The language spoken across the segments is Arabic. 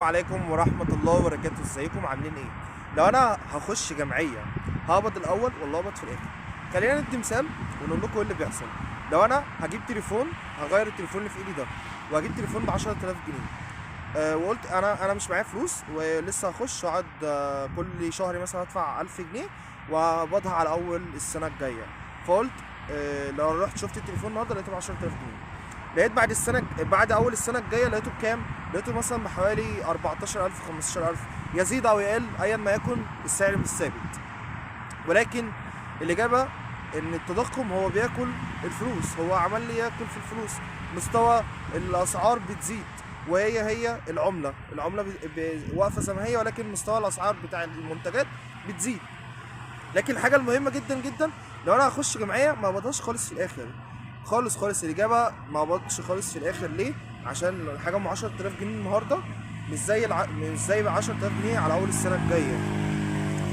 عليكم ورحمة الله وبركاته. ازيكم عاملين ايه؟ لو انا هخش جمعية هقبض الاول ولا هقبض في الاخر؟ خلينا ندي مثال ونقول لكم ايه اللي بيحصل. لو انا هجيب تليفون، هغير التليفون اللي في ايدي ده وهجيب تليفون ب 10000 جنيه. وقلت انا مش معايا فلوس ولسه هخش واقعد، كل شهر مثلا هدفع 1000 جنيه وهقبضها على اول السنة الجاية. فقلت لو رحت شفت التليفون النهارده لقيته ب 10000 جنيه. لقيت بعد اول السنه الجايه لقيته بكام؟ لقيته مثلا بحوالي 14000 15000، يزيد او يقل ايا ما يكن، السعر مش ثابت. ولكن الاجابه ان التضخم هو بياكل الفلوس، هو عمل لي ياكل في الفلوس. مستوى الاسعار بتزيد وهي العمله واقفه زي ما هي، ولكن مستوى الاسعار بتاع المنتجات بتزيد. لكن الحاجه المهمه جدا جدا، لو انا هخش جمعيه ما بقبضهاش خالص في الاخر. خالص الاجابه ما بقبضش خالص في الاخر. ليه؟ عشان الحاجه ام 10000 جنيه النهارده مش زي ب 10000 جنيه على اول السنه الجايه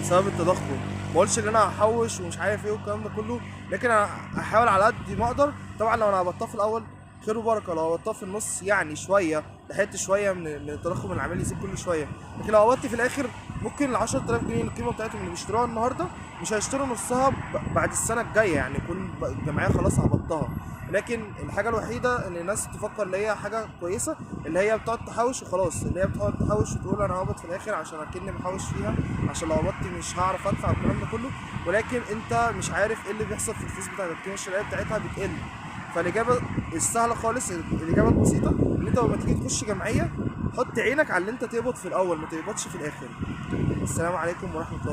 بسبب التضخم. ما اقولش ان انا هحوش ومش عارف ايه والكلام ده كله، لكن انا هحاول على قد ما اقدر. طبعا لو انا هبطها في الاول خير وبركه، لو هبطها في النص يعني شويه لحقت شويه من التضخم اللي عمال يزيد كل شويه. لكن لو هبطت في الاخر ممكن ال 10000 جنيه القيمه بتاعتهم اللي بيشتروها النهارده مش هيشتروا نصها بعد السنه الجايه، يعني يكون الجمعيه خلاص هبطها. لكن الحاجه الوحيده ان الناس تفكر اللي هي حاجه كويسه، اللي هي بتقعد تحوش وخلاص، اللي هي بتقعد تحوش وتقول انا هقبض في الاخر عشان اكني محوش فيها، عشان لو قبضت مش هعرف ادفع الكلام ده كله. ولكن انت مش عارف ايه اللي بيحصل في الفلوس بتاعتك، القيمه الشرائيه بتاعتها بتقل. فالاجابه السهله خالص، الاجابه البسيطه، ان انت لما تيجي تخش جمعيه حط عينك على اللي انت تقبض في الاول، ما تقبضش في الاخر. السلام عليكم ورحمه الله.